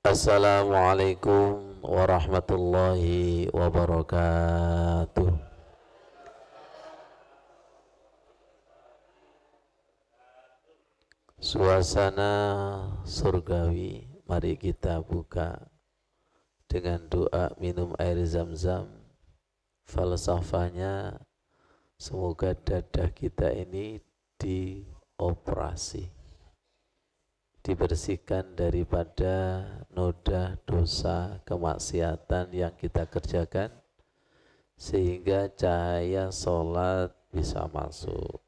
Assalamualaikum warahmatullahi wabarakatuh. Suasana surgawi, mari kita buka dengan doa minum air zam-zam. Falsafahnya, semoga dadah kita ini dioperasi, dibersihkan daripada noda dosa kemaksiatan yang kita kerjakan, sehingga cahaya sholat bisa masuk,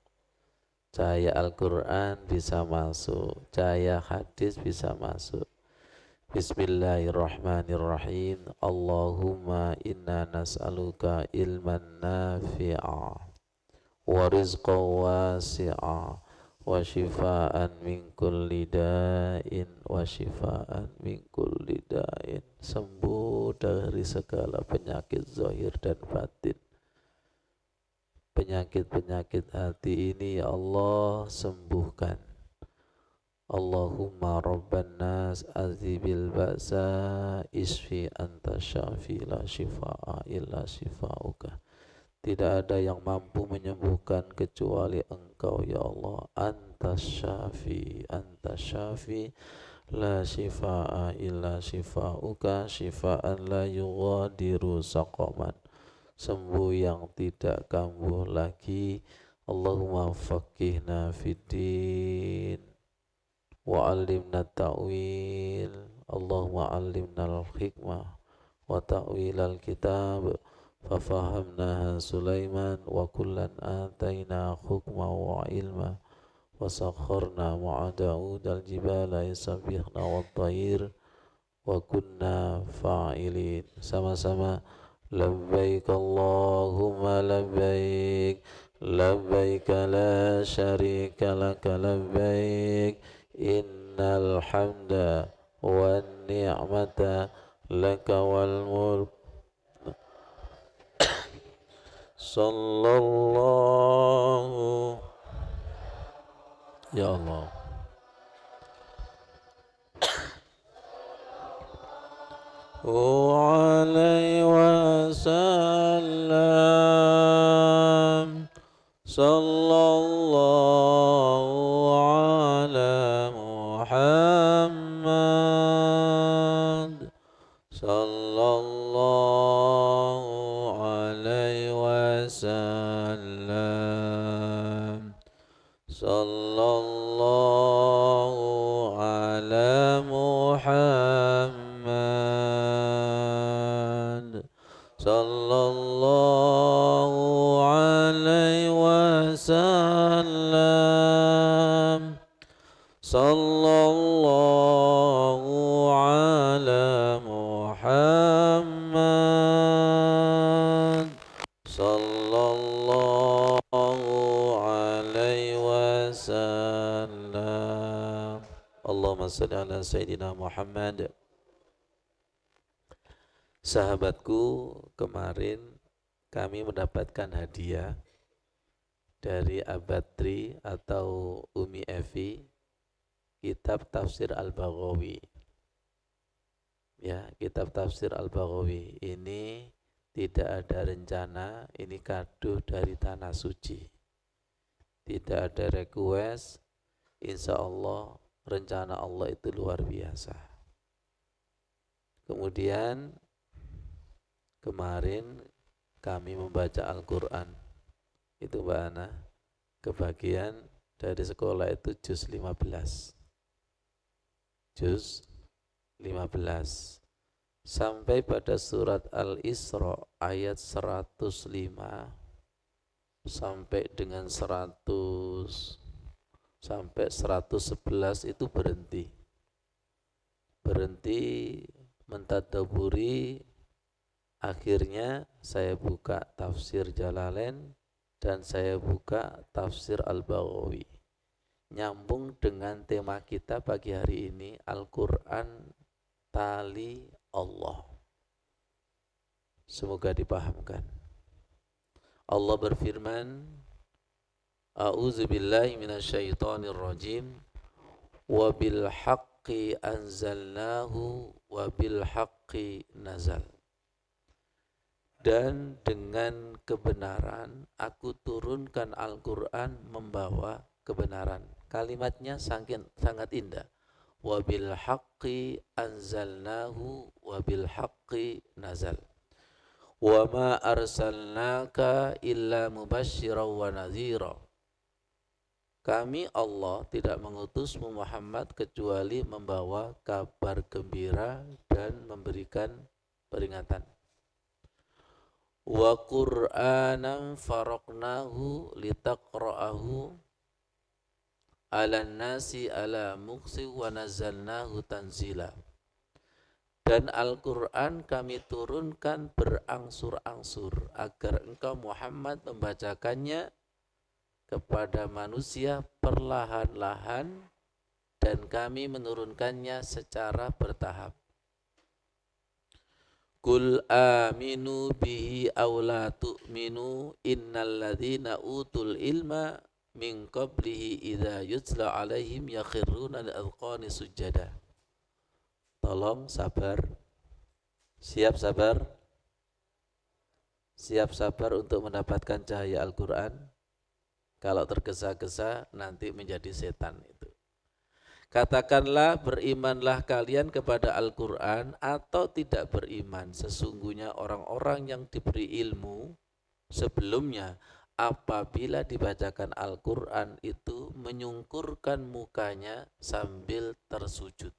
cahaya Al-Quran bisa masuk, cahaya hadis bisa masuk. Bismillahirrahmanirrahim. Allahumma inna nas'aluka ilman nafi'a wa rizqan wasi'a wa shifaan min kulli da'in wa shifaan min kulli da'in, sembuh dari segala penyakit zahir dan batin. Penyakit-penyakit hati ini ya Allah sembuhkan. Allahumma rabban nas azibil ba'sa isfi anta syafi la shifa'a illa shifa'uka. Tidak ada yang mampu menyembuhkan kecuali Engkau ya Allah. Anta syafi la shifa'a illa shifa'uka, shifa'an la yughadiru saqaman, sembuh yang tidak kambuh lagi. Allahumma faqihna fiddin wa alimna ta'wil. Allahumma alimna al-hikmah wa ta'wil al-kitab fafahamnaha Sulaiman wa kullan atayna hukma wa ilma wa sakharna ma'a Daud al-jibala yusabihna wa tayir wa kunna fa'ilin. Sama-sama labbaik Allahumma labbaik, labbaik la syarika laka labbaik, innal hamda wan ni'mata laka wal mulk. Sallallahu ya Allah alaihi wasallam. Sallallahu ala Muhammad. Sallallahu alaihi wasallam. Sallallahu ala Muhammad. Sallallahu alaihi wasallam. Sallallahu ala Muhammad. Sallallahu alaihi wasallam. Allahumma salli ala Sayyidina Muhammad. Sahabatku, kemarin kami mendapatkan hadiah dari Abatri atau Umi Evi, kitab tafsir Al-Baghawi. Ya, kitab tafsir Al-Baghawi ini tidak ada rencana, ini kado dari Tanah Suci. Tidak ada request, insya Allah rencana Allah itu luar biasa. Kemudian kemarin kami membaca Al-Quran, itu Mbak Ana, kebagian dari sekolah itu juz 15. Juz 15 sampai pada surat Al-Isra ayat 105 sampai dengan 100 sampai 111 itu berhenti mentadaburi. Akhirnya saya buka tafsir Jalalain dan saya buka tafsir Al-Baghawi, nyambung dengan tema kita pagi hari ini, Al-Quran tali Allah. Semoga dipahamkan. Allah berfirman, A'udzu billahi minasyaitonir rajim, wa bil haqq haqqi anzalnahu wa bil haqqi nazal. Dan dengan kebenaran aku turunkan Al-Quran membawa kebenaran. Kalimatnya sangat indah. Wa bil haqqi anzalnahu wa bil haqqi nazal. Wa ma arsalnaka illa mubasysyiran wa nadhira. Kami Allah tidak mengutusmu Muhammad kecuali membawa kabar gembira dan memberikan peringatan. Wa Qur'anan faraqnahu litaqra'ahu 'alan nasi 'ala muqsi wa nazzalnahu tanzila. Dan Al-Qur'an kami turunkan berangsur-angsur agar engkau Muhammad membacakannya kepada manusia perlahan-lahan, dan kami menurunkannya secara bertahap. Qul aminu bihi aw la tu'minu innal ladzina utul ilma min qablihi idza yutla alaihim yakhruna al-adqani sujada. Tolong sabar. Siap sabar. Siap sabar untuk mendapatkan cahaya Al-Qur'an. Kalau tergesa-gesa nanti menjadi setan itu. Katakanlah, berimanlah kalian kepada Al-Quran atau tidak beriman. Sesungguhnya orang-orang yang diberi ilmu sebelumnya apabila dibacakan Al-Quran itu menyungkurkan mukanya sambil tersujud.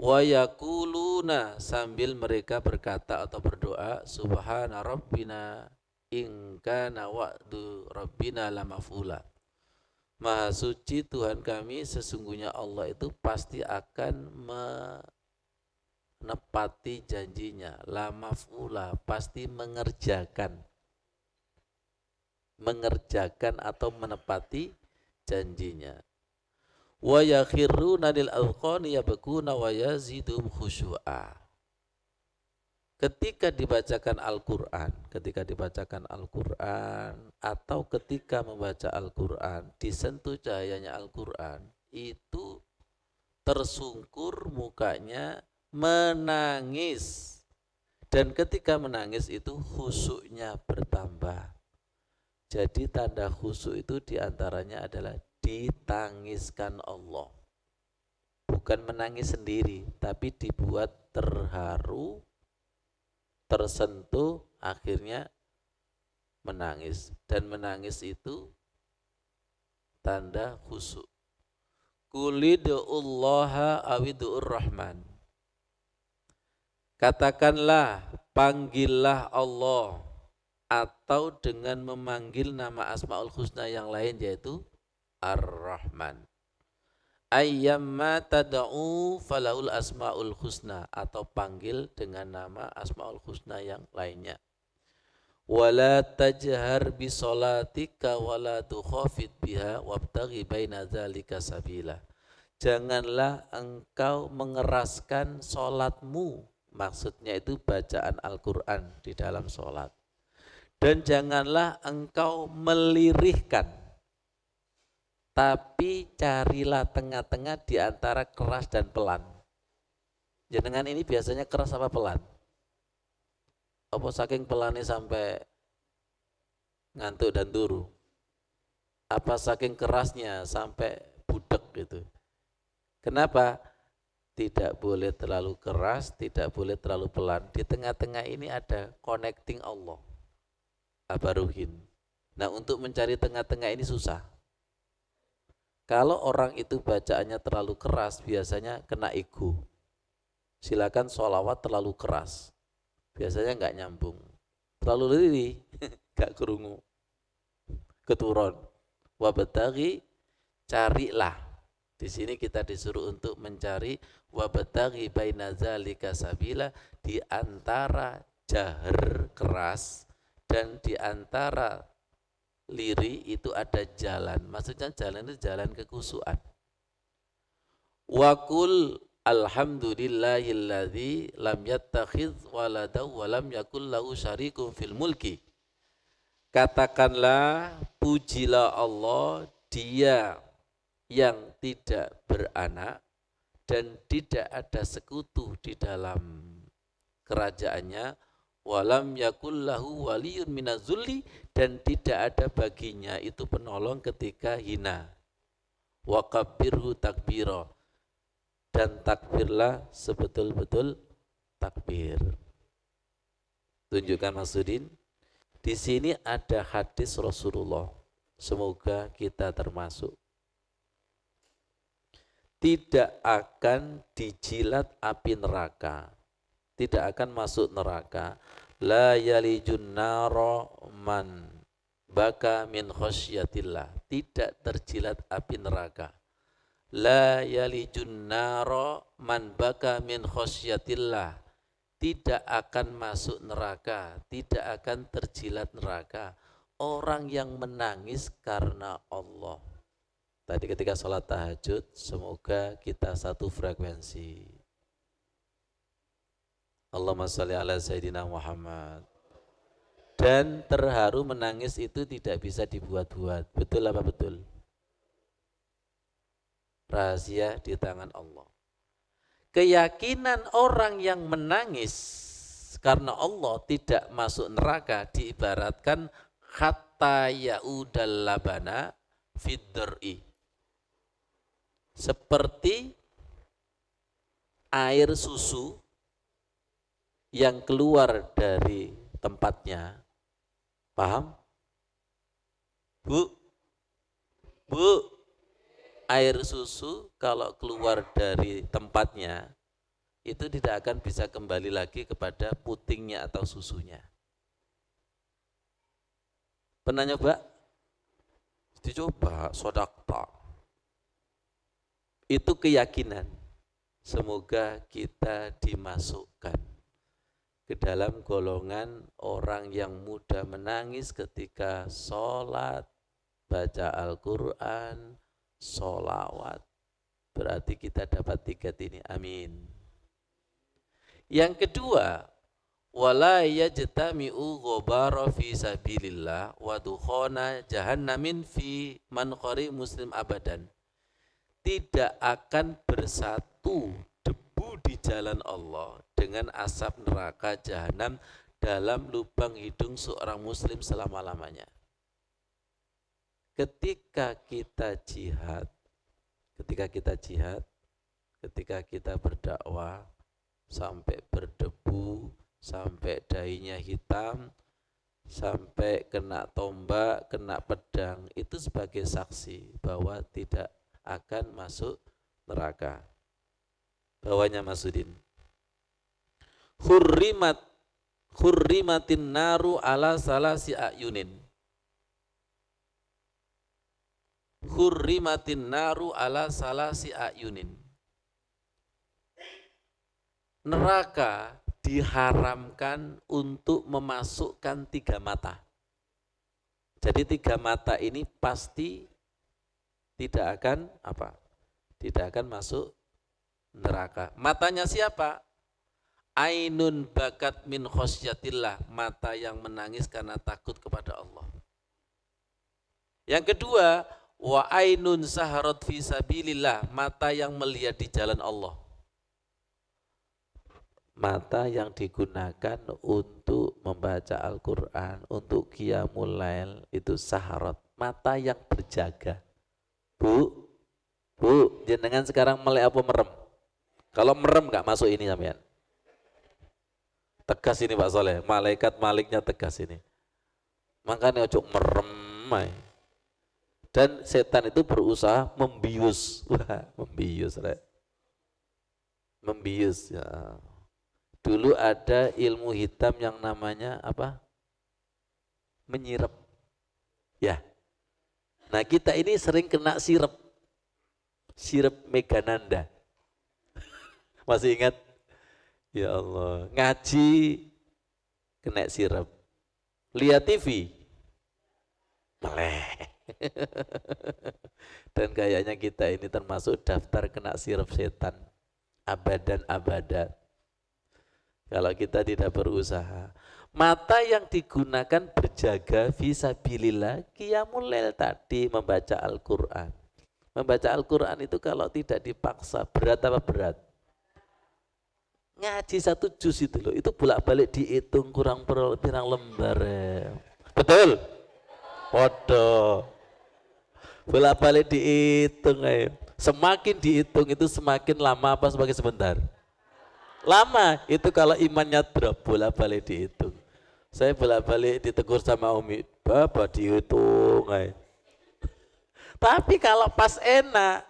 Wa yakuluna, sambil mereka berkata atau berdoa, subhana rabbina in kana wa'du rabbina lamaf'ula. Maha suci Tuhan kami, sesungguhnya Allah itu pasti akan menepati janjinya. La maf'ula, pasti mengerjakan atau menepati janjinya. Wa yakhiruna lil adqani yabkuna wa yazidum khusyu'a. Ketika dibacakan Al-Quran atau ketika membaca Al-Quran, disentuh cahayanya Al-Quran, itu tersungkur mukanya, menangis. Dan ketika menangis itu khusyuknya bertambah. Jadi tanda khusyuk itu diantaranya adalah ditangiskan Allah. Bukan menangis sendiri, tapi dibuat terharu, tersentuh, akhirnya menangis. Dan menangis itu tanda khusyuk. Qulidu'ullaha awidu'ur rahman. Katakanlah, panggillah Allah, atau dengan memanggil nama Asmaul Husna yang lain, yaitu Ar-Rahman. Ayyamma tada'u falahul asma'ul husna, atau panggil dengan nama Asma'ul Husna yang lainnya. Wala tajhar bi sholatika wala tukhafid biha wabtaghi baina dzalika sabila. Janganlah engkau mengeraskan sholatmu, maksudnya itu bacaan Al-Quran di dalam sholat. Dan janganlah engkau melirihkan, tapi carilah tengah-tengah di antara keras dan pelan. Jenengan ini biasanya keras apa pelan? Apa saking pelannya sampai ngantuk dan turu? Apa saking kerasnya sampai budek gitu? Kenapa? Tidak boleh terlalu keras, tidak boleh terlalu pelan. Di tengah-tengah ini ada connecting Allah, Abaruhin. Nah, untuk mencari tengah-tengah ini susah. Kalau orang itu bacaannya terlalu keras, biasanya kena ego. Silakan sholawat terlalu keras, biasanya nggak nyambung. Terlalu lirih, nggak kerungu, keturun. Wabtaghi, carilah. Di sini kita disuruh untuk mencari wabtaghi baina dzalika sabila, di antara jahar keras dan di antara liri itu ada jalan. Maksudnya jalan itu jalan kekhusyuan. Wa qul alhamdulillahilladzi lam yattakhidz walada wa lam yakul lahu syarikun fil mulki. Katakanlah, pujilah Allah, Dia yang tidak beranak dan tidak ada sekutu di dalam kerajaannya, walam yakul lahu waliyun minazulli, dan tidak ada baginya itu penolong ketika hina. Wa kabbirhu takbira, dan takbirlah sebetul-betul takbir. Tunjukkan Maksudin, di sini ada hadis Rasulullah. Semoga kita termasuk. Tidak akan dijilat api neraka, tidak akan masuk neraka. La yalijun naro man baka min khosyatillah, tidak terjilat api neraka. La yalijun naro man baka min khosyatillah, tidak akan masuk neraka, tidak akan terjilat neraka orang yang menangis karena Allah. Tadi ketika sholat tahajud, semoga kita satu frekuensi. Allahumma sholli ala Sayyidina Muhammad. Dan terharu menangis itu tidak bisa dibuat-buat. Betul apa betul? Rahasia di tangan Allah. Keyakinan orang yang menangis karena Allah tidak masuk neraka diibaratkan hatta ya'udal labana fid-dar'i, seperti air susu yang keluar dari tempatnya. Paham? Bu? Air susu kalau keluar dari tempatnya itu tidak akan bisa kembali lagi kepada putingnya atau susunya. Pernah nyoba? Dicoba, sodakta. Itu keyakinan. Semoga kita dimasukkan ke dalam golongan orang yang mudah menangis ketika sholat, baca Al-Quran, sholawat. Berarti kita dapat 3 ini. Amin. Yang kedua, wala yajtami'u ghabara fi sabilillah wa dukhana jahannamin fi manqari muslim abadan. Tidak akan bersatu debu di jalan Allah dengan asap neraka jahanam dalam lubang hidung seorang muslim selama-lamanya. Ketika kita jihad, ketika kita berdakwah sampai berdebu, sampai dahinya hitam, sampai kena tombak, kena pedang, itu sebagai saksi bahwa tidak akan masuk neraka. Bawahnya Masudin. Hurrimatin naru ala salasi ayunin. Hurrimatin naru ala salasi ayunin. Neraka diharamkan untuk memasukkan 3 mata. Jadi 3 mata ini pasti tidak akan apa? Tidak akan masuk neraka. Matanya siapa? Ainun bakat min khosyatillah, mata yang menangis karena takut kepada Allah. Yang kedua, wa ainun saharat fi sabilillah, mata yang melihat di jalan Allah. Mata yang digunakan untuk membaca Al-Quran, untuk qiyamul lail, itu saharat, mata yang berjaga. Bu, jenengan sekarang melek apa merem? Kalau merem gak masuk ini sampean. Tegas ini Pak Soleh, malaikat maliknya tegas ini. Makanya ojo merem. Dan setan itu berusaha membius. Wah, membius, Rek. Membius ya. Dulu ada ilmu hitam yang namanya apa? Menyirap. Ya. Nah, kita ini sering kena sirap. Sirap Megananda. Masih ingat? Ya Allah, ngaji kena sirap. Lihat TV. Meleh. Dan kayaknya kita ini termasuk daftar kena sirap setan. Abadan abadat. Kalau kita tidak berusaha. Mata yang digunakan berjaga fisabilillah, qiyamul lail tadi, membaca Al-Quran, Membaca Al-Quran itu kalau tidak dipaksa, berat apa berat? Ngaji 1 juz itu loh, itu bolak-balik dihitung kurang pirang lembar ya. Betul? Podo. Bolak-balik dihitung ayo. Semakin dihitung itu semakin lama apa semakin sebentar? Lama. Itu kalau imannya drop, bolak-balik dihitung. Saya bolak-balik ditegur sama Umi, Bapak dihitung ayo. Tapi kalau pas enak,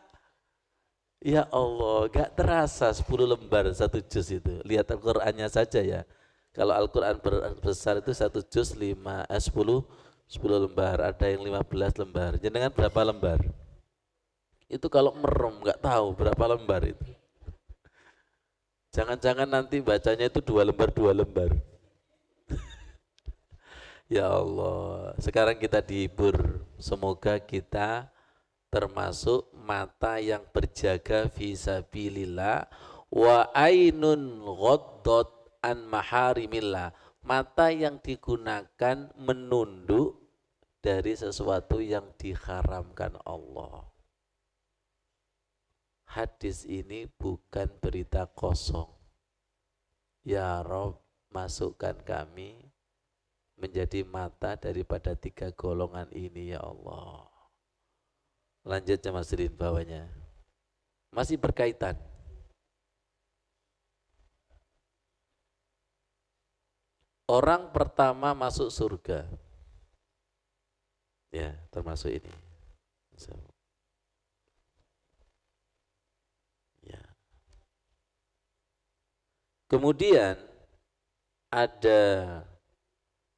ya Allah, gak terasa 10 lembar 1 juz itu. Lihat Al-Qur'annya saja ya. Kalau Al-Quran besar itu 1 juz 10 lembar, ada yang 15 lembar. Jenengan berapa lembar? Itu kalau merem gak tahu berapa lembar itu. Jangan-jangan nanti bacanya itu 2 lembar. Ya Allah, sekarang kita dihibur. Semoga kita termasuk mata yang berjaga fisabilillah wa ainun ghaddot an maharimillah, mata yang digunakan menunduk dari sesuatu yang diharamkan Allah. Hadis ini bukan berita kosong. Ya Rob, masukkan kami menjadi mata daripada 3 golongan ini ya Allah. Lanjut Mas Rin bawahnya. Masih berkaitan. Orang pertama masuk surga. Ya, termasuk ini. Ya. Kemudian ada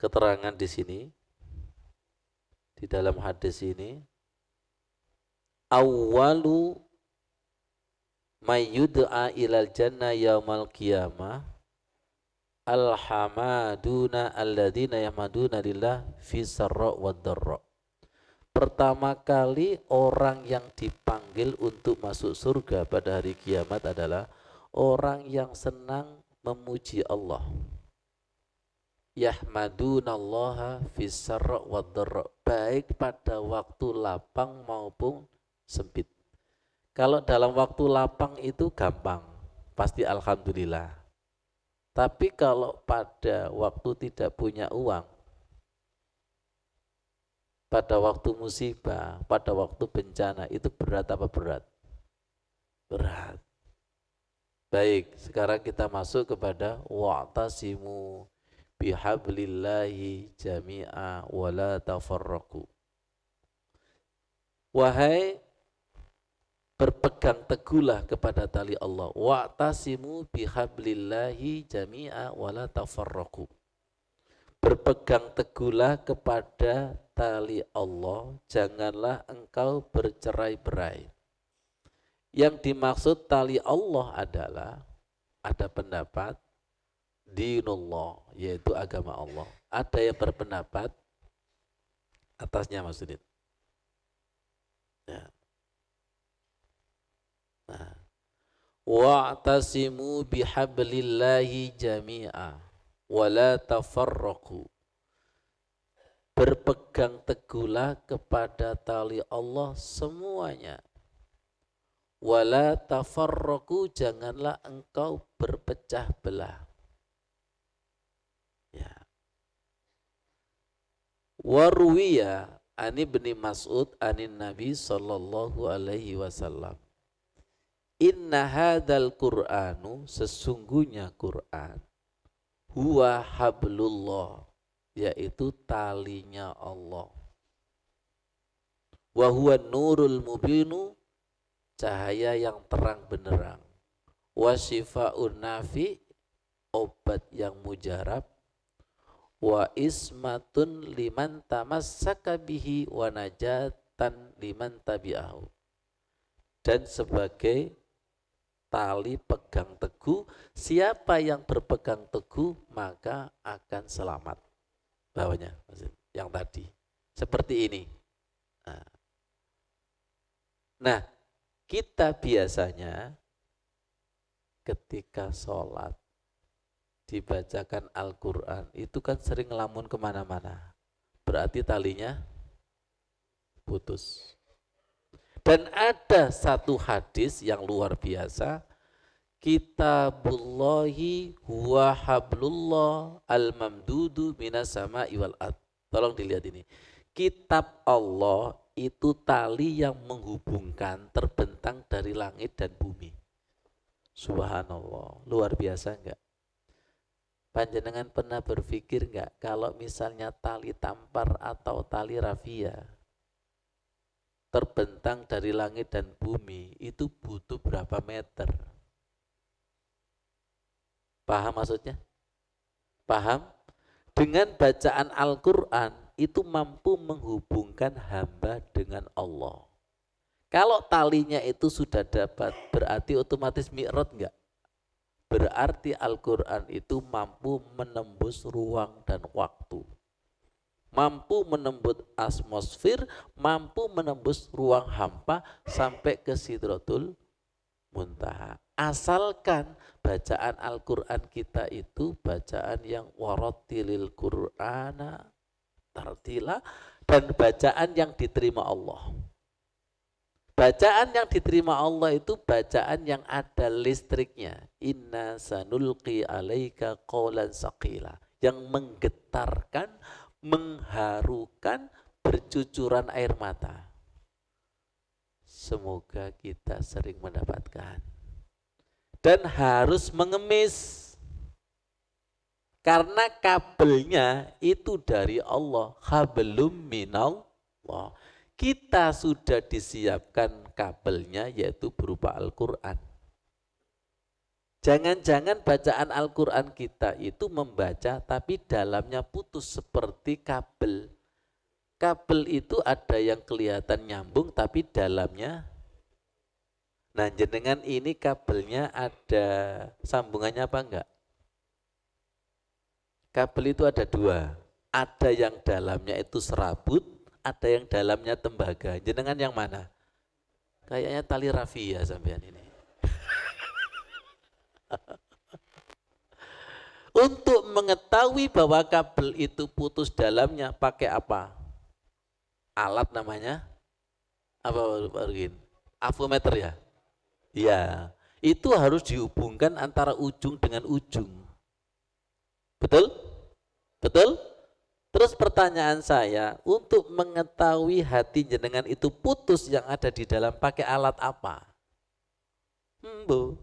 keterangan di sini, di dalam hadis ini, awwalu may yud'a ilal jannah yaumal qiyamah alhamaduna alladzina yahmaduna lillah fi sarra wad dharra. Pertama kali orang yang dipanggil untuk masuk surga pada hari kiamat adalah orang yang senang memuji Allah. Yahmadunallaha fis sarra wad dharra, baik pada waktu lapang maupun sempit. Kalau dalam waktu lapang itu gampang, pasti alhamdulillah. Tapi kalau pada waktu tidak punya uang, pada waktu musibah, pada waktu bencana, itu berat apa berat? Berat. Baik, sekarang kita masuk kepada wa'tasimu bihablillahi jami'a wala tafarraqu. Wahai, berpegang teguhlah kepada tali Allah. Wa'tasimu bihablillahi jami'a wala tafarraqu. Berpegang teguhlah kepada tali Allah, janganlah engkau bercerai-berai. Yang dimaksud tali Allah adalah, ada pendapat dinullah, yaitu agama Allah. Ada yang berpendapat atasnya maksudnya. Ya. Nah, wa'tasimu bihablillahi jami'a wala tafarraqu. Berpegang teguhlah kepada tali Allah semuanya. Wala tafarraqu, janganlah engkau berpecah belah. Ya. Waruwiya ani bin Mas'ud anin Nabi sallallahu alaihi wasallam. Inna hadzal Qur'anu, sesungguhnya Quran, huwa hablullah, yaitu talinya Allah. Wa huwa nurul mubinu, cahaya yang terang benderang. Wa syifa'un nafi, obat yang mujarab. Wa ismatun liman tamassaka bihi wa najatan liman tabi'ahu, dan sebagai tali pegang teguh, siapa yang berpegang teguh maka akan selamat. Bawahnya yang tadi seperti ini. Nah, kita biasanya ketika sholat dibacakan Al-Quran itu kan sering ngelamun kemana-mana, berarti talinya putus. Dan ada satu hadis yang luar biasa, kitabullahi huwa hablullah al-mamdudu minas sama'i wal ard. Tolong dilihat ini. Kitab Allah itu tali yang menghubungkan, terbentang dari langit dan bumi. Subhanallah, luar biasa enggak? Panjenengan pernah berpikir enggak kalau misalnya tali tampar atau tali rafia terbentang dari langit dan bumi itu butuh berapa meter? Paham maksudnya? Paham? Dengan bacaan Al-Quran itu mampu menghubungkan hamba dengan Allah. Kalau talinya itu sudah dapat, berarti otomatis mi'raj enggak? Berarti Al-Quran itu mampu menembus ruang dan waktu. Mampu menembus atmosfer, mampu menembus ruang hampa sampai ke Sidratul Muntaha. Asalkan bacaan Al-Quran kita itu bacaan yang warattilil Qur'ana tartila dan bacaan yang diterima Allah. Bacaan yang diterima Allah itu bacaan yang ada listriknya. Inna sanulqi alaika qawlan saqila. Yang menggetarkan, mengharukan, bercucuran air mata. Semoga kita sering mendapatkan. Dan harus mengemis. Karena kabelnya itu dari Allah. Hablum minallah. Kita sudah disiapkan kabelnya yaitu berupa Al-Quran. Jangan-jangan bacaan Al-Quran kita itu membaca tapi dalamnya putus seperti kabel. Kabel itu ada yang kelihatan nyambung tapi dalamnya. Nah jenengan ini kabelnya ada sambungannya apa enggak? Kabel itu ada dua. Ada yang dalamnya itu serabut. Ada yang dalamnya tembaga. Jenengan yang mana? Kayaknya tali rafia sampean ini. Untuk mengetahui bahwa kabel itu putus dalamnya pakai apa? Alat namanya apa Pak Rugin? Avometer ya? Iya. Itu harus dihubungkan antara ujung dengan ujung. Betul? Betul? Terus pertanyaan saya, untuk mengetahui hati jenengan itu putus yang ada di dalam pakai alat apa? Mbo.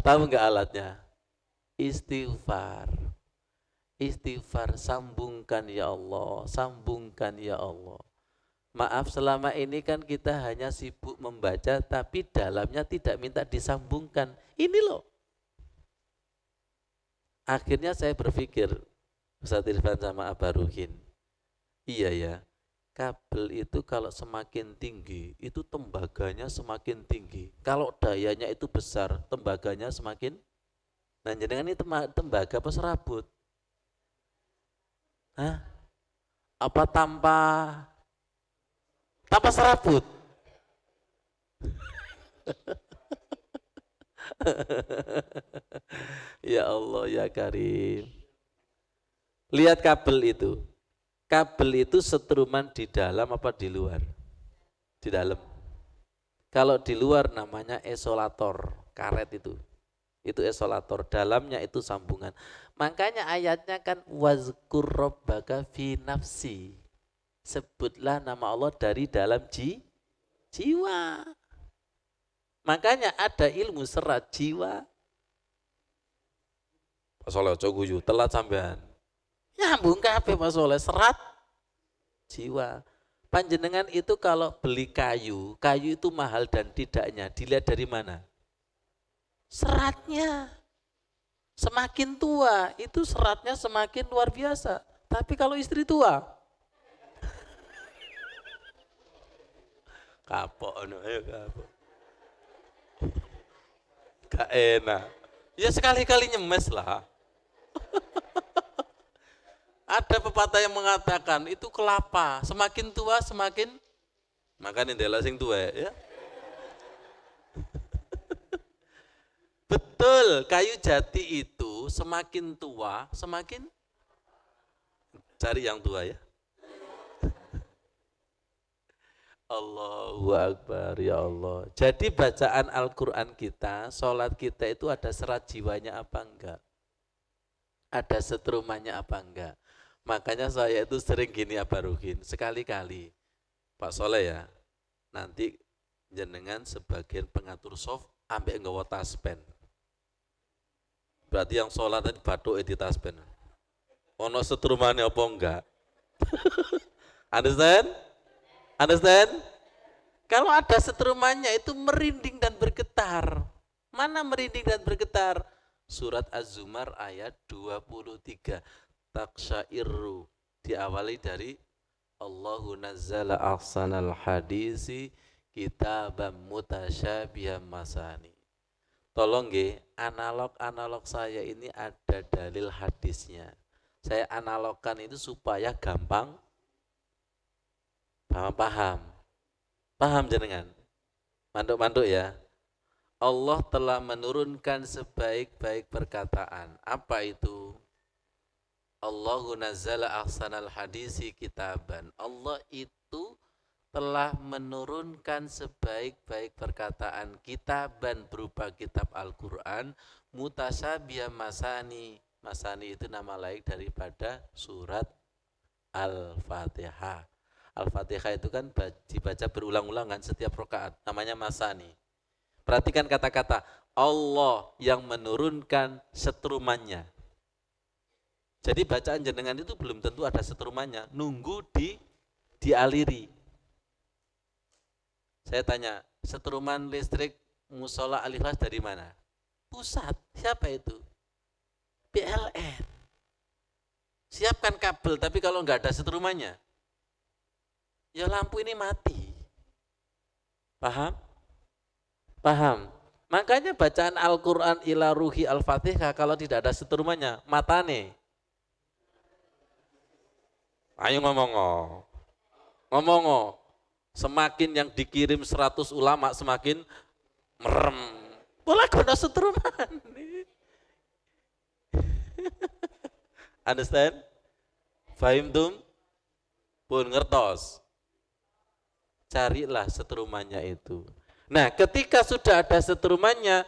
Tahu enggak alatnya? Istighfar. Istighfar, sambungkan ya Allah, sambungkan ya Allah. Maaf selama ini kan kita hanya sibuk membaca tapi dalamnya tidak minta disambungkan. Ini loh. Akhirnya saya berpikir, Ustaz Irfan sama Abah Ruhin, iya ya, kabel itu kalau semakin tinggi, itu tembaganya semakin tinggi. Kalau dayanya itu besar, tembaganya semakin, nah jenengan ini tembaga apa serabut? Hah? Apa tanpa serabut? Ya Allah ya Karim. Lihat kabel itu. Kabel itu setruman di dalam apa di luar? Di dalam. Kalau di luar namanya isolator, karet itu. Itu isolator, dalamnya itu sambungan. Makanya ayatnya kan wazkur rabbaka fi nafsi. Sebutlah nama Allah dari dalam jiwa. Makanya ada ilmu serat jiwa. Pak Soleh ojo guyu, telat sampean. Nyambung kabeh Pak Soleh, serat jiwa. Panjenengan itu kalau beli kayu, kayu itu mahal dan tidaknya dilihat dari mana? Seratnya. Semakin tua, itu seratnya semakin luar biasa. Tapi kalau istri tua, kapok, ayo kapok. Gak enak. Ya sekali-kali nyemes lah. Ada pepatah yang mengatakan itu kelapa, semakin tua semakin makan indela sing tua ya. Betul, kayu jati itu semakin tua semakin cari yang tua ya. Allahu Akbar, ya Allah. Jadi bacaan Al-Quran kita, sholat kita itu ada serat jiwanya apa enggak? Ada setrumannya apa enggak? Makanya saya itu sering gini Abaruhin, sekali-kali Pak Soleh ya, nanti jenengan sebagian pengatur soft ambek nggawa taspen. Berarti yang sholat tadi batuk di taspen. Ono setrumane apa enggak? Understand? Understand? Kalau ada setrumannya itu merinding dan bergetar. Mana merinding dan bergetar? Surat Az-Zumar ayat 23. Taksyairu, diawali dari Allahu nazzala ahsanal hadisi kitabam mutasyabiham masani. Tolong nggih, analog saya ini ada dalil hadisnya. Saya analogkan itu supaya gampang paham. Paham jenengan? Manduk-manduk ya. Allah telah menurunkan sebaik-baik perkataan. Apa itu? Allahu nazzala ahsanal hadisi kitaban. Allah itu telah menurunkan sebaik-baik perkataan kitaban berupa kitab Al-Quran mutasyabiham masani. Masani itu nama lain daripada surat Al-Fatihah. Al-Fatihah itu kan dibaca berulang-ulangan setiap rakaat, namanya masani. Perhatikan kata-kata Allah yang menurunkan setrumannya. Jadi bacaan jenengan itu belum tentu ada setrumannya, nunggu dialiri. Saya tanya, setruman listrik musola Al-Ikhlas dari mana? Pusat. Siapa itu? PLN. Siapkan kabel, tapi kalau nggak ada setrumannya, ya lampu ini mati. Paham? Paham? Makanya bacaan Al-Quran ila ruhi Al-Fatihah kalau tidak ada setrumannya, matane. Ayo ngomong. Semakin yang dikirim 100 ulama semakin merem. Boleh gono setruman. Understand? Fahimtum? Pun ngertos. Carilah setrumannya itu. Nah, ketika sudah ada setrumannya,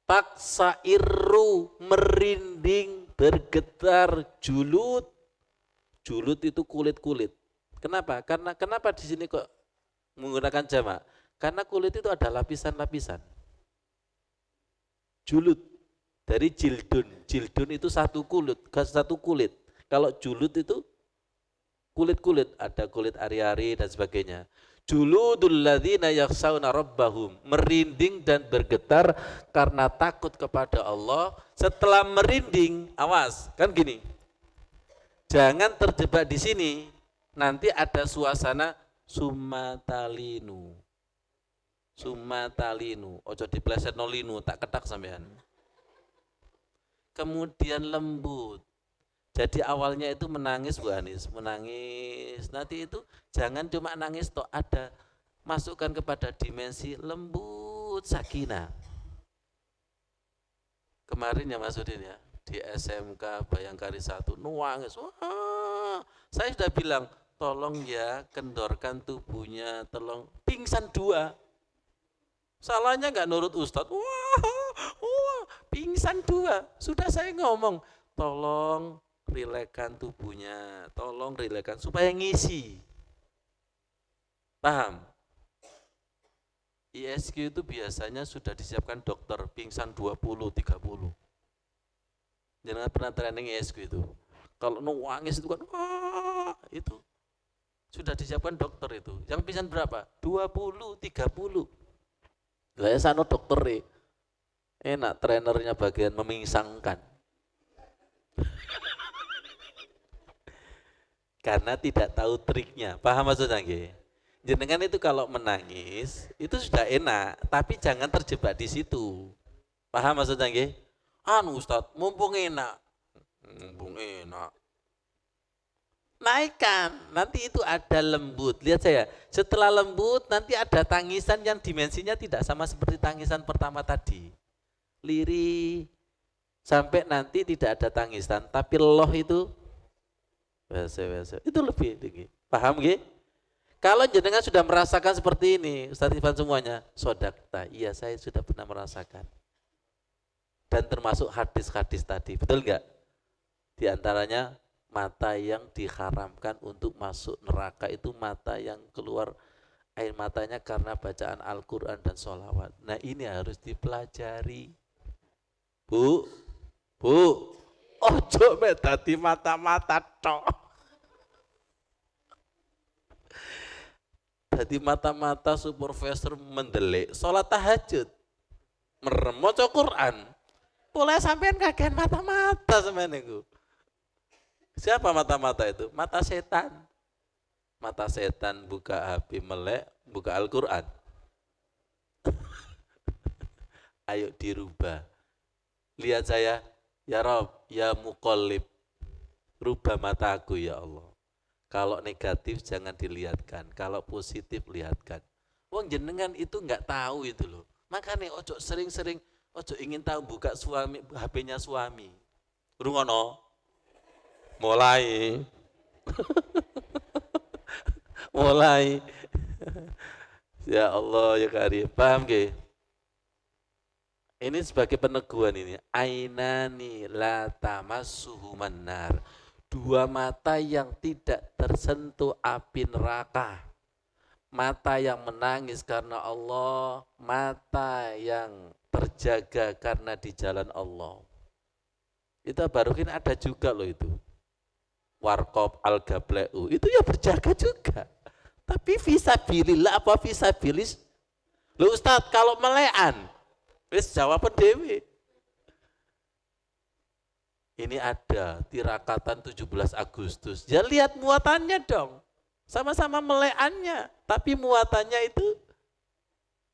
paksa irru, merinding, bergetar, julud. Julud itu kulit-kulit. Kenapa? Kenapa di sini kok menggunakan jamak? Karena kulit itu ada lapisan-lapisan. Julud dari jildun. Jildun itu satu kulit. Kalau julud itu kulit-kulit, ada kulit ari-ari dan sebagainya. Juludul ladzina yakhshawna rabbahum, merinding dan bergetar karena takut kepada Allah. Setelah merinding, awas, kan gini. Jangan terjebak di sini. Nanti ada suasana sumatalinu. Ojo dipleset nolinu, tak ketak sampean. Kemudian lembut. Jadi awalnya itu menangis Bu Anis, menangis. Nanti itu jangan cuma nangis toh, ada masukkan kepada dimensi lembut sakinah. Kemarin ya Mas Udin ya, di SMK Bayangkari 1 nuangis. Wah, saya sudah bilang tolong ya kendorkan tubuhnya, tolong pingsan 2. Salahnya nggak nurut Ustadz. Wah, pingsan 2. Sudah saya ngomong, tolong rilekkan tubuhnya, tolong rilekkan supaya ngisi. Paham? ISQ itu biasanya sudah disiapkan dokter, pingsan 20-30. Jangan pernah training ISQ itu. Kalau nuangis itu kan, itu sudah disiapkan dokter itu. Yang pingsan berapa? 20-30. Lah ya sana dokter enak, trainernya bagian memingsangkan. Karena tidak tahu triknya. Paham maksudnya nggih? Jenengan itu kalau menangis itu sudah enak, tapi jangan terjebak di situ. Paham maksudnya nggih? Ustadz, mumpung enak. Naikkan, nanti itu ada lembut. Lihat saya, setelah lembut nanti ada tangisan yang dimensinya tidak sama seperti tangisan pertama tadi. Lirih, sampai nanti tidak ada tangisan, tapi loh itu biasa. Itu lebih tinggi. Paham nggih? Kalau jenengan sudah merasakan seperti ini, Ustaz Ivan semuanya, sodakta, iya saya sudah pernah merasakan. Dan termasuk hadis-hadis tadi, betul enggak? Di antaranya mata yang diharamkan untuk masuk neraka itu mata yang keluar air matanya karena bacaan Al-Quran dan sholawat. Nah ini harus dipelajari. Bu, ojo medati mata-mata tok. Jadi mata-mata supervisor mendelik, sholat tahajud, merem maca Quran, boleh sampean kagian mata-mata sampean niku. Siapa mata-mata itu? Mata setan. Mata setan buka HP melek, buka Al-Quran. Ayo dirubah. Lihat saya, ya Rob, ya Muqallib, rubah mataku ya Allah. Kalau negatif jangan dilihatkan, kalau positif lihatkan. Wong jenengan itu nggak tahu itu loh. Makanya ojo sering-sering, ojo ingin tahu buka suami HP-nya suami. Rungono, mulai, mulai. Ya Allah ya Karim, paham gak? Ini sebagai peneguhan ini. Ainani la tamassuhu mannar. Dua mata yang tidak tersentuh api neraka, mata yang menangis karena Allah, mata yang terjaga karena di jalan Allah. Itu barukin ada juga loh itu. Warkop al-gableu, itu ya berjaga juga. Tapi fisabilillah apa fisabilis? Loh Ustadz kalau melean, wis jawaban dewi. Ini ada tirakatan 17 Agustus. Ya lihat muatannya dong. Sama-sama meleannya, tapi muatannya itu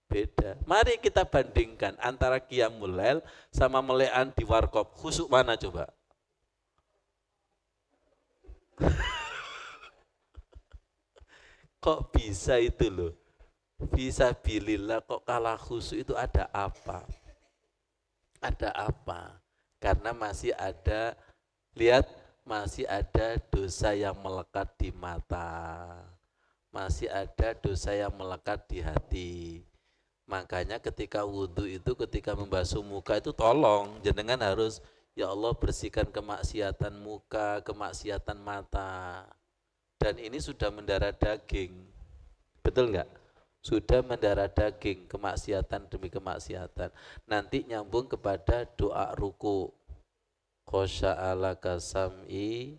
beda. Mari kita bandingkan antara Qiyamul Lail sama melean di warkop. Khusuk mana coba? Kok bisa itu loh? Fisabilillah kok kalah khusuk itu ada apa? Ada apa? Karena masih ada, lihat, masih ada dosa yang melekat di mata, masih ada dosa yang melekat di hati. Makanya ketika wudhu itu, ketika membasuh muka itu tolong jenengan harus, ya Allah bersihkan kemaksiatan muka, kemaksiatan mata. Dan ini sudah mendarah daging, betul nggak? Sudah mendarah daging, kemaksiatan demi kemaksiatan. Nanti nyambung kepada doa ruku. Khosya'alaka sam'i,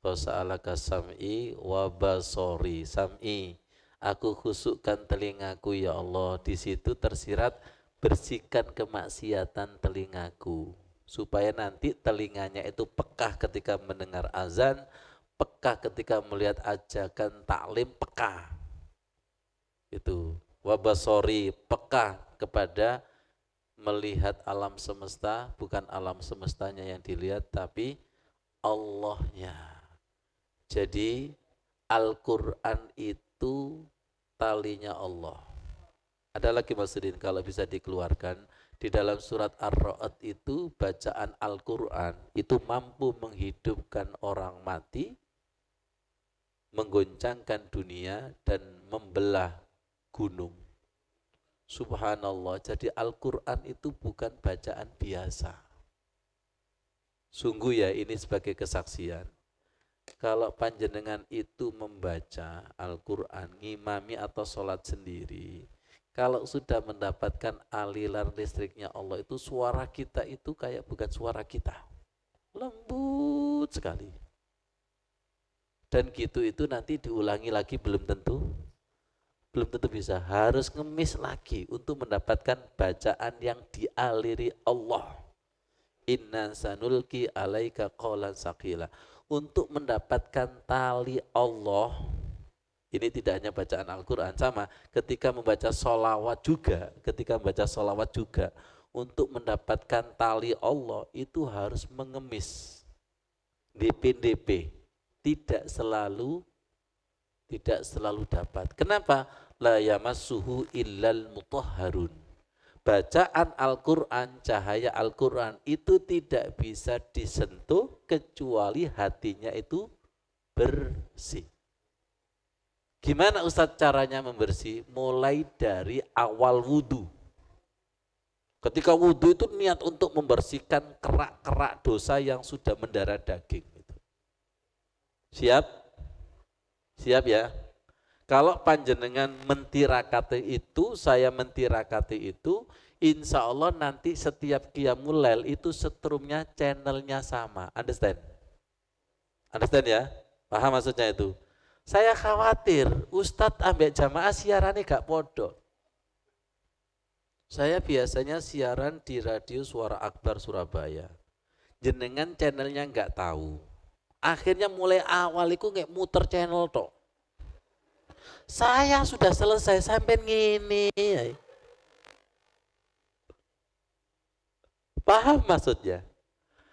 khosya'alaka sam'i wa basori. Sam'i, aku khusukkan telingaku ya Allah. Di situ tersirat bersihkan kemaksiatan telingaku, supaya nanti telinganya itu pekah ketika mendengar azan, pekah ketika melihat ajakan taklim, pekah. Itu wabasori, pekah kepada melihat alam semesta, bukan alam semestanya yang dilihat tapi Allahnya. Jadi Al-Quran itu talinya Allah. Ada lagi Mas Udin kalau bisa dikeluarkan, di dalam surat Ar-Ra'd itu bacaan Al-Quran itu mampu menghidupkan orang mati, menggoncangkan dunia dan membelah gunung. Subhanallah, jadi Al-Quran itu bukan bacaan biasa. Sungguh ya, ini sebagai kesaksian. Kalau panjenengan itu membaca Al-Quran, ngimami atau sholat sendiri, kalau sudah mendapatkan aliran listriknya Allah itu, suara kita itu kayak bukan suara kita. Lembut sekali. Dan gitu itu nanti diulangi lagi belum tentu bisa, harus ngemis lagi untuk mendapatkan bacaan yang dialiri Allah. Inna sanulki alaika qawlan saqila. Untuk mendapatkan tali Allah, ini tidak hanya bacaan Al-Quran, sama ketika membaca sholawat juga, untuk mendapatkan tali Allah itu harus mengemis, DP, tidak selalu dapat. Kenapa? La yamassuhu illal mutahharun. Bacaan Al-Quran, cahaya Al-Quran itu tidak bisa disentuh kecuali hatinya itu bersih. Gimana Ustadz caranya membersih? Mulai dari awal wudhu. Ketika wudhu itu niat untuk membersihkan kerak-kerak dosa yang sudah mendarah daging. Siap? Siap ya? Kalau panjenengan mentirakati itu, saya mentirakati itu, insya Allah nanti setiap qiyamul lail itu setrumnya channelnya sama. Understand? Understand ya? Paham maksudnya itu? Saya khawatir Ustadz ambek jamaah siarannya gak podo. Saya biasanya siaran di radio Suara Akbar Surabaya. Jenengan channelnya gak tahu. Akhirnya mulai awal itu kayak muter channel tok. Saya sudah selesai sampai gini. Paham maksudnya?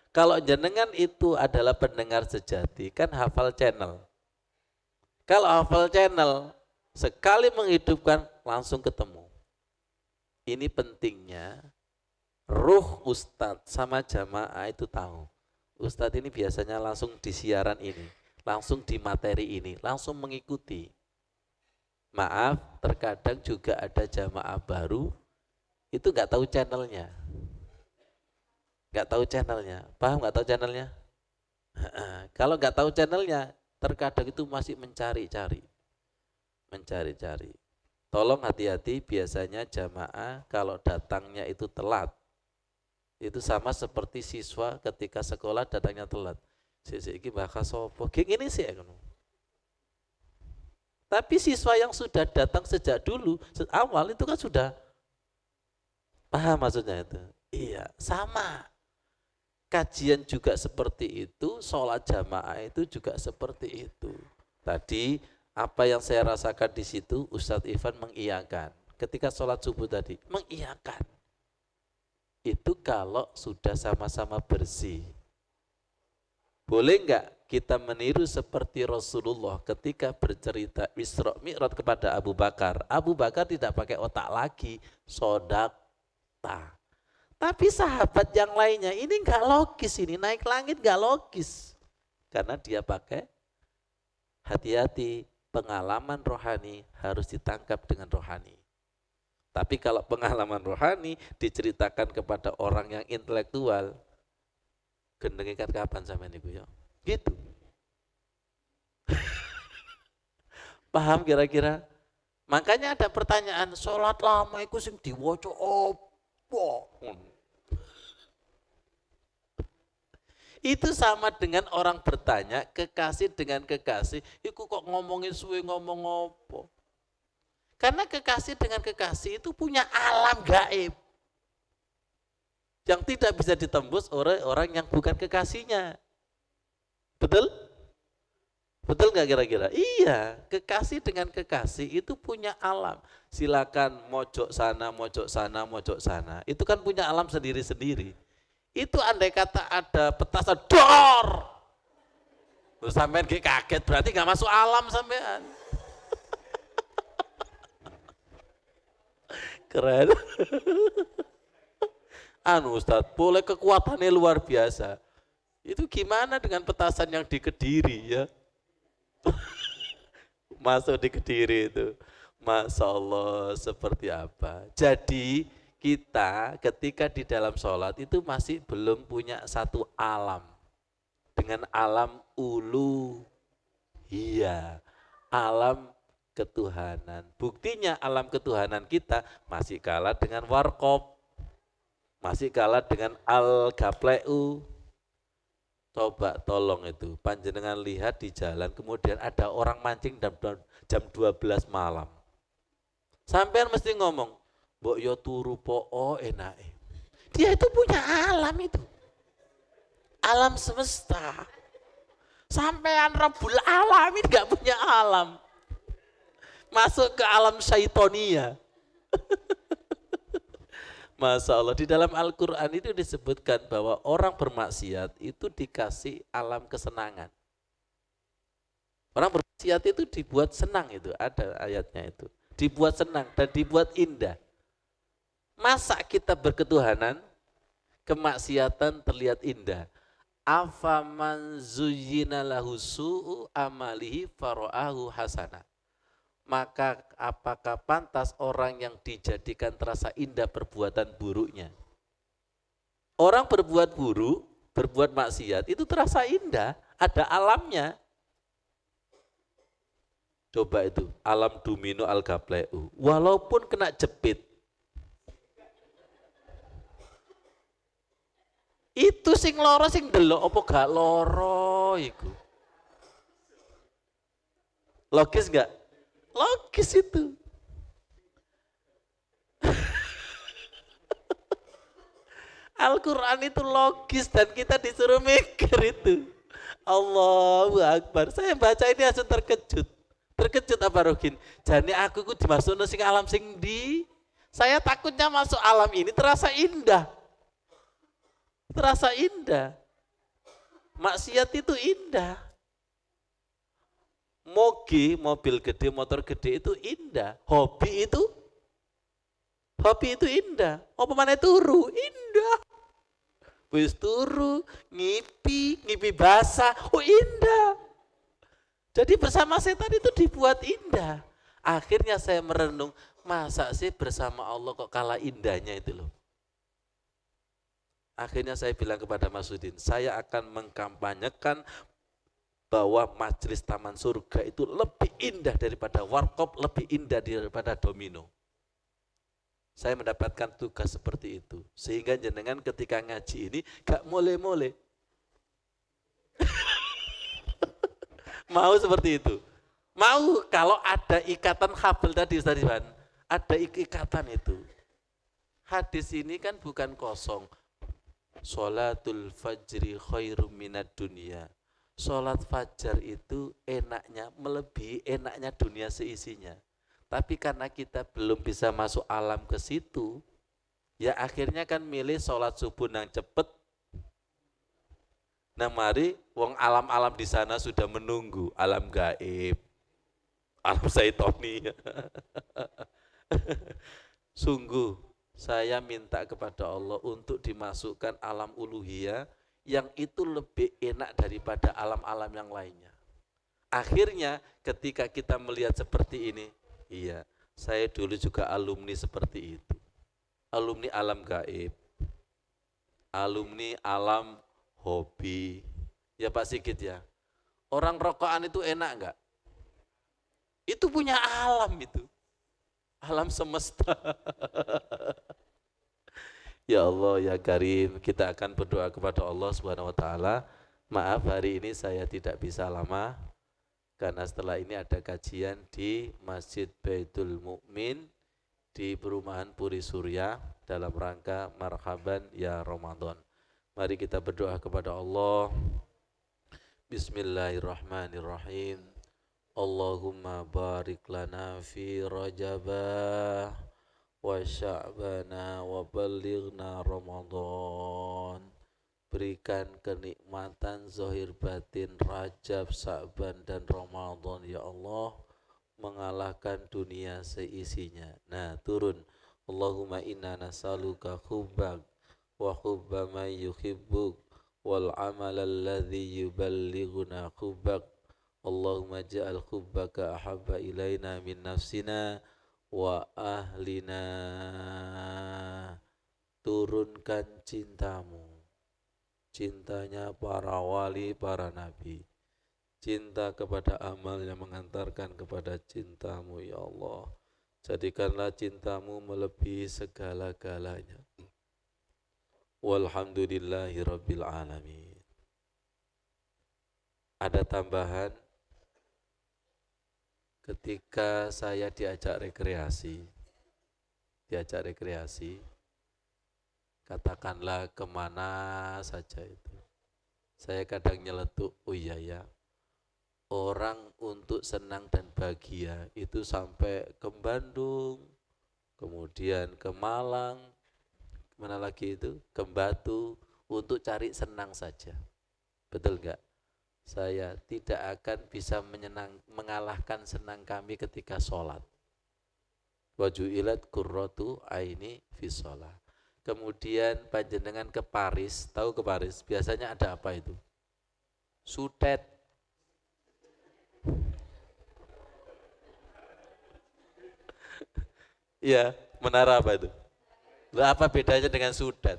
Kalau jenengan itu adalah pendengar sejati, kan hafal channel. Kalau hafal channel, sekali menghidupkan langsung ketemu. Ini pentingnya ruh Ustadz sama jamaah itu tahu. Ustadz ini biasanya langsung di siaran ini, langsung di materi ini, langsung mengikuti. Maaf, terkadang juga ada jamaah baru, itu nggak tahu channelnya. Nggak tahu channelnya, paham nggak tahu channelnya? Kalau nggak tahu channelnya, terkadang itu masih mencari-cari. Tolong hati-hati, biasanya jamaah kalau datangnya itu telat. Itu sama seperti siswa ketika sekolah datangnya telat. Iki bakal sopo, geng ini sih. Tapi siswa yang sudah datang sejak dulu, awal itu kan sudah paham maksudnya itu. Iya, sama. Kajian juga seperti itu, sholat jamaah itu juga seperti itu. Tadi apa yang saya rasakan di situ, Ustadz Ivan mengiyakan. Ketika sholat subuh tadi, mengiyakan. Itu kalau sudah sama-sama bersih. Boleh enggak kita meniru seperti Rasulullah ketika bercerita Isra Mi'raj kepada Abu Bakar. Abu Bakar tidak pakai otak lagi, sodakta. Tapi sahabat yang lainnya ini enggak logis, ini naik langit enggak logis. Karena dia pakai hati-hati, pengalaman rohani harus ditangkap dengan rohani. Tapi kalau pengalaman rohani diceritakan kepada orang yang intelektual, gendeng ikan kapan sampean niku ya? Gitu. Paham kira-kira? Makanya ada pertanyaan, sholat lama iku sing diwaca opo? Itu sama dengan orang bertanya, kekasih dengan kekasih, iku kok ngomongin suwe ngomong opo? Karena kekasih dengan kekasih itu punya alam gaib yang tidak bisa ditembus oleh orang yang bukan kekasihnya. Betul? Betul nggak kira-kira? Iya, kekasih dengan kekasih itu punya alam. Silakan mojok sana, mojok sana, mojok sana. Itu kan punya alam sendiri-sendiri. Itu andai kata ada petasan dor, terus sampean kaget, berarti nggak masuk alam sampean. Keren. Anu Ustadz, boleh kekuatannya luar biasa. Itu gimana dengan petasan yang di Kediri ya? Masuk di Kediri itu. Masya Allah, seperti apa. Jadi kita ketika di dalam sholat itu masih belum punya satu alam. Dengan alam ulu. Iya, alam ketuhanan. Buktinya alam ketuhanan kita masih kalah dengan warkop. Masih kalah dengan al-gapleu. Coba tolong itu, panjenengan lihat di jalan kemudian ada orang mancing jam 12 malam. Sampean mesti ngomong, mbok yo turu po enake. Dia itu punya alam itu. Alam semesta. Sampean Rabbul Alamin gak punya alam. Masuk ke alam syaitonia. Masya Allah, di dalam Al-Quran itu disebutkan bahwa orang bermaksiat itu dikasih alam kesenangan. Orang bermaksiat itu dibuat senang, itu ada ayatnya itu. Dibuat senang dan dibuat indah. Masa kita berketuhanan, kemaksiatan terlihat indah. Afaman zuyyina lahu su'u amalihi fara'ahu hasanah. maka apakah pantas orang yang dijadikan terasa indah perbuatan buruknya? Orang berbuat buruk, berbuat maksiat itu terasa indah, ada alamnya. Coba itu, alam dumino al gapleu, walaupun kena jepit, itu sing loro sing delok apa gak loro iku. Logis gak? Logis itu. Al-Quran itu logis dan kita disuruh mikir itu. Allahu Akbar. Saya baca ini langsung terkejut. Terkejut apa Rokin? Jadi aku dimasuk sing alam sing di. Saya takutnya masuk alam ini terasa indah. Terasa indah. Maksiat itu indah. Moge, mobil gede, motor gede itu indah. Hobi itu indah. Apa mana turu? Indah. Wis turu, ngipi basah. Oh indah. Jadi bersama setan itu dibuat indah. Akhirnya saya merenung, masa sih bersama Allah kok kalah indahnya itu loh. Akhirnya saya bilang kepada Mas Udin, saya akan mengkampanyekan bahwa majelis taman surga itu lebih indah daripada warkop, lebih indah daripada domino. Saya mendapatkan tugas seperti itu. Sehingga jenengan ketika ngaji ini gak mole-mole. Mau seperti itu. Mau kalau ada ikatan habel tadi Ustaz Iwan, ada ikatan itu. Hadis ini kan bukan kosong. Sholatul fajri khairum minad dunia. Sholat fajar itu enaknya melebihi enaknya dunia seisinya. Tapi karena kita belum bisa masuk alam ke situ, ya akhirnya kan milih sholat subuh yang cepet. Nah mari, wong alam-alam di sana sudah menunggu, alam gaib, alam saitoni. Sungguh, saya minta kepada Allah untuk dimasukkan alam uluhiyah yang itu lebih enak daripada alam-alam yang lainnya. Akhirnya ketika kita melihat seperti ini, iya, saya dulu juga alumni seperti itu. Alumni alam gaib, alumni alam hobi. Ya Pak Sigit ya, orang rokokan itu enak enggak? Itu punya alam itu, alam semesta. Ya Allah ya Karim, kita akan berdoa kepada Allah Subhanahu wa taala. Maaf hari ini saya tidak bisa lama karena setelah ini ada kajian di Masjid Baitul Mukmin di perumahan Puri Surya dalam rangka marhaban ya Ramadan. Mari kita berdoa kepada Allah. Bismillahirrahmanirrahim. Allahumma barik lana fi Rajabah wa Sya'bana wa balighna Ramadan. Berikan kenikmatan zahir batin Rajab, Sa'ban dan Ramadan ya Allah, mengalahkan dunia seisinya. Nah turun, Allahumma inna nas'aluka hubbak wa hubba man yuhibbuk wal amal alladhi yuballighuna hubbak. Allahumma ja'al hubbaka ahabba ilaina min nafsina wa ahlina. Turunkan cintamu, cintanya para wali, para nabi, cinta kepada amal yang mengantarkan kepada cintamu ya Allah. Jadikanlah cintamu melebihi segala-galanya. Walhamdulillahi rabbil alamin. Ada tambahan, ketika saya diajak rekreasi, katakanlah kemana saja itu, saya kadang nyeletuk, oh iya ya, orang untuk senang dan bahagia itu sampai ke Bandung, kemudian ke Malang, mana lagi itu, ke Batu, untuk cari senang saja. Betul enggak? Saya tidak akan bisa mengalahkan senang kami ketika sholat. Waju'ilat qurratu aini fi sholat. Kemudian panjenengan ke Paris, tahu ke Paris, biasanya ada apa itu? Sutet. Iya, menara apa itu? Lah apa bedanya dengan Sudan?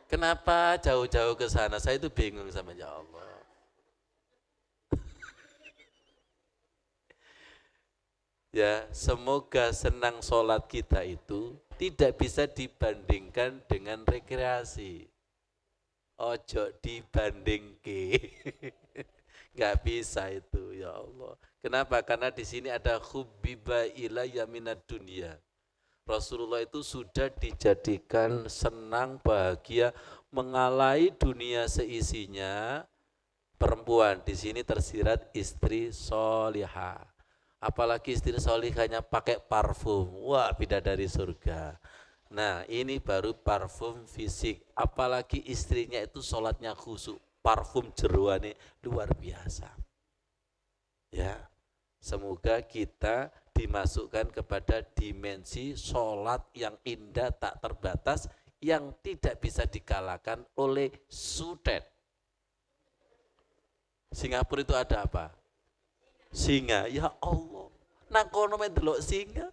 Kenapa jauh-jauh ke sana? Saya itu bingung sama ya Allah. Ya, semoga senang sholat kita itu tidak bisa dibandingkan dengan rekreasi. Ojo dibandingke. Nggak bisa itu, ya Allah. Kenapa? Karena di sini ada hubbiba ilayya minad dunya. Rasulullah itu sudah dijadikan senang, bahagia, mengalai dunia seisinya. Perempuan di sini tersirat istri solihah. Apalagi istri solihahnya pakai parfum, wah bidadari surga. Nah ini baru parfum fisik, apalagi istrinya itu sholatnya khusyuk, parfum jeruannya luar biasa. Ya, semoga kita dimasukkan kepada dimensi sholat yang indah tak terbatas, yang tidak bisa dikalahkan oleh sudet. Singapura itu ada apa? Singa, ya Allah. Nang kono delok singa.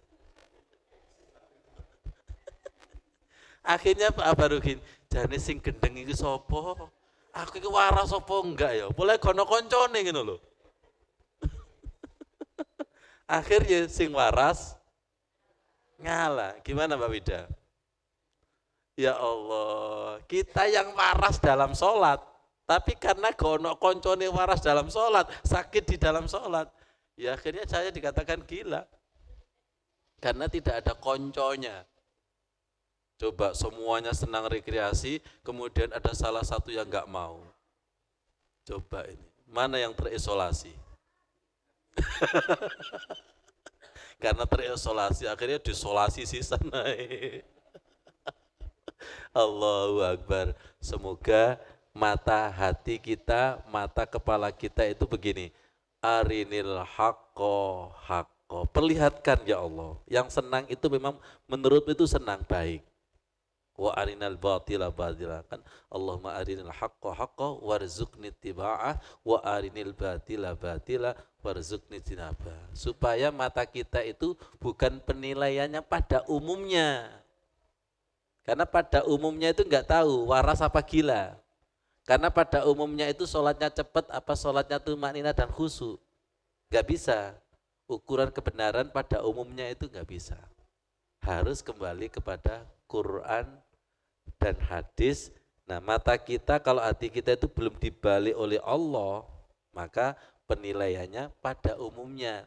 Akhirnya Pak Abarukin, jane sing gendeng iki sapa? Aku iki waras apa enggak ya? Boleh kono koncone ngono lho. Akhirnya sing waras ngalah. Gimana Mbak Wida? Ya Allah, kita yang waras dalam sholat, tapi karena gono koncone waras dalam sholat, sakit di dalam sholat, ya akhirnya saya dikatakan gila. Karena tidak ada konconya. Coba semuanya senang rekreasi, kemudian ada salah satu yang nggak mau. Coba ini, mana yang terisolasi? Karena terisolasi, akhirnya disolasi sisa naik. Allahu Akbar. Semoga mata hati kita, mata kepala kita itu begini. Arinil haqqo haqqo. Perlihatkan ya Allah. Yang senang itu memang menurutmu itu senang, baik. Wa arinal batila batila, kan Allahumma arinil haqqo haqqo warzuqni tiba'ah wa arinil batila batila warzuqni tinaba. Supaya mata kita itu bukan penilaiannya pada umumnya. Karena pada umumnya itu enggak tahu waras apa gila. Karena pada umumnya itu sholatnya cepat apa sholatnya tumanina dan khusyuk. Enggak bisa. Ukuran kebenaran pada umumnya itu enggak bisa. Harus kembali kepada Quran dan hadis. Nah mata kita kalau hati kita itu belum dibalik oleh Allah, maka penilaiannya pada umumnya.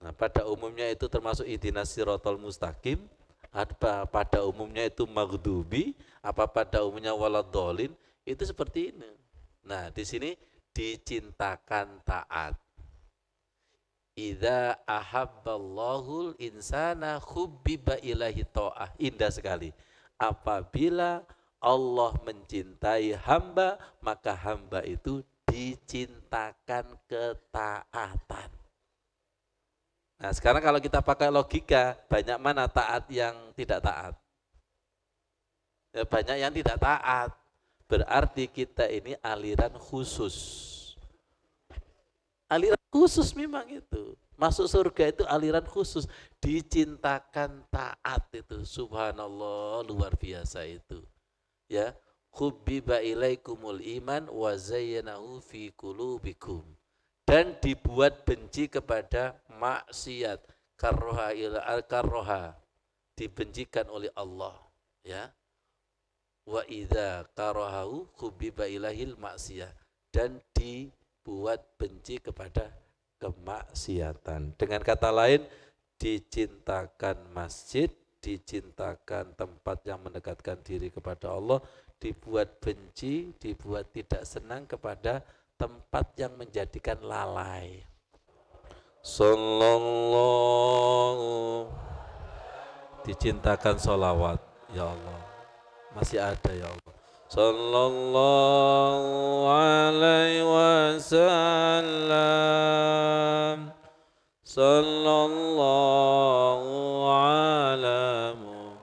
Nah pada umumnya itu termasuk ihdinas siratal mustaqim, apa pada umumnya itu maghdubi, apa pada umumnya waladhdallin, itu seperti ini. Nah di sini dicintakan taat. Idza ahabballahul insana hubbiba ilaihi ta'ah. Indah sekali. Apabila Allah mencintai hamba, maka hamba itu dicintakan ketaatan. Nah sekarang kalau kita pakai logika, banyak mana taat yang tidak taat? Ya, banyak yang tidak taat. Berarti kita ini aliran khusus. Aliran khusus memang itu. Masuk surga itu aliran khusus. Dicintakan taat itu. Subhanallah, luar biasa itu. Ya, hubbiba ilaikumul iman wa zayyanahu fi qulubikum. Dan dibuat benci kepada maksiat. Karroha ila al-karroha. Dibencikan oleh Allah. Ya. Wa idza karahahu hubbiba ilaihil maksiyah. Dan buat benci kepada kemaksiatan. Dengan kata lain, dicintakan masjid, dicintakan tempat yang mendekatkan diri kepada Allah, dibuat benci, dibuat tidak senang kepada tempat yang menjadikan lalai. Sallallahu, dicintakan sholawat, ya Allah. Masih ada ya Allah. Sallallahu alaihi wasallam. Sallallahu alaihi.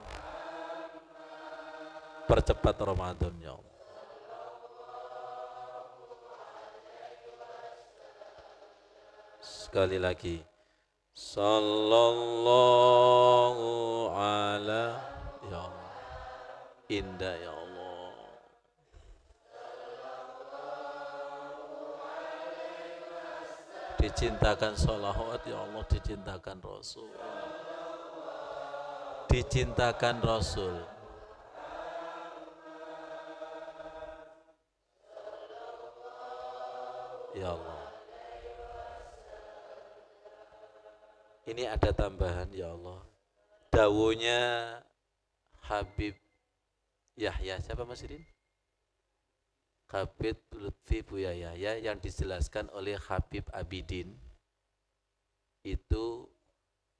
Percepat Ramadan ya Allah. Sekali lagi, Sallallahu ala ya Allah. Indah ya Allah. Dicintakan sholawat ya Allah, dicintakan Rasul. Dicintakan Rasul. Ya Allah. Ini ada tambahan ya Allah. Dawuhnya Habib Yahya, siapa Mas Irin? Habib Lutfi Buya Yahya yang dijelaskan oleh Habib Abidin. Itu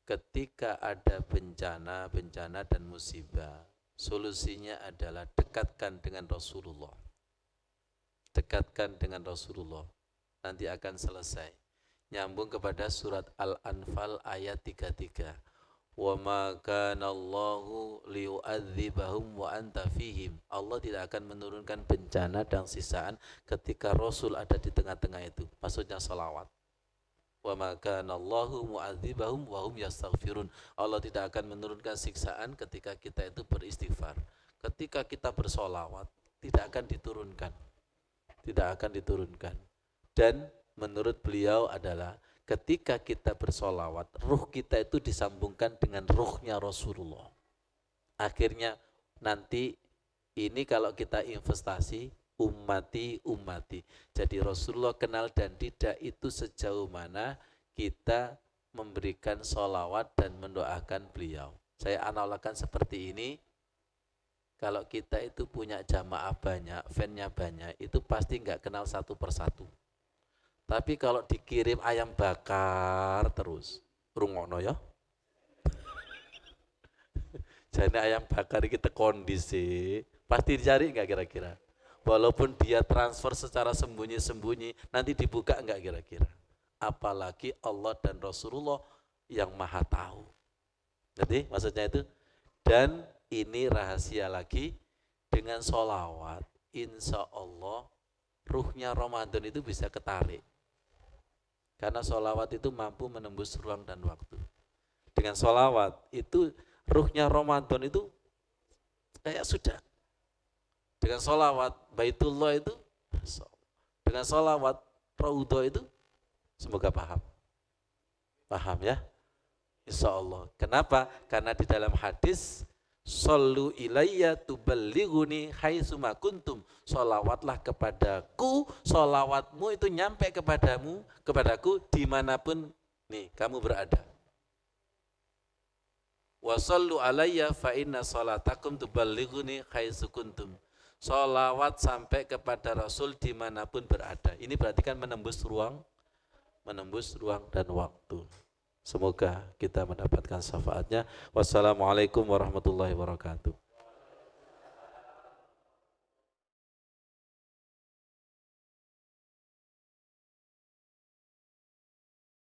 ketika ada bencana dan musibah, solusinya adalah dekatkan dengan Rasulullah. Dekatkan dengan Rasulullah. Nanti akan selesai. Nyambung kepada surat Al-Anfal ayat 33. Wa ma kana Allahu liyu'adzibahum wa anta fihim. Allah tidak akan menurunkan bencana dan sisaan ketika Rasul ada di tengah-tengah itu. Maksudnya salawat. Wa ma kana Allahu mu'adzibahum wa hum yastaghfirun. Allah tidak akan menurunkan siksaan ketika kita itu beristighfar. Ketika kita bersolawat tidak akan diturunkan. Tidak akan diturunkan. Dan menurut beliau adalah ketika kita bersolawat, ruh kita itu disambungkan dengan ruhnya Rasulullah. Akhirnya nanti ini kalau kita investasi, ummati. Jadi Rasulullah kenal dan tidak itu sejauh mana kita memberikan solawat dan mendoakan beliau. Saya analogkan seperti ini, kalau kita itu punya jamaah banyak, fan-nya banyak, itu pasti nggak kenal satu persatu. Tapi kalau dikirim ayam bakar terus, rungokno ya. Jadi ayam bakar kita kondisi, pasti dicari nggak kira-kira? Walaupun dia transfer secara sembunyi-sembunyi, nanti dibuka nggak kira-kira? Apalagi Allah dan Rasulullah yang maha tahu. Jadi maksudnya itu, dan ini rahasia lagi, dengan sholawat, insya Allah ruhnya Ramadan itu bisa ketarik. Karena sholawat itu mampu menembus ruang dan waktu. Dengan sholawat itu ruhnya Ramadan itu kayak sudah. Dengan sholawat Baitullah itu, dengan sholawat Raudhah itu, semoga paham. Paham ya? Insya Allah. Kenapa? Karena di dalam hadis, Sallu ilayya tuballighuni haitsuma kuntum. Sholawatlah kepadaku, sholawatmu itu nyampe kepadaku dimanapun nih kamu berada. Wa sallu alayya fa inna sholatakum tuballighuni haitsu kuntum. Sholawat sampai kepada Rasul dimanapun berada. Ini berarti kan menembus ruang dan waktu. Semoga kita mendapatkan syafaatnya. Wassalamualaikum warahmatullahi wabarakatuh.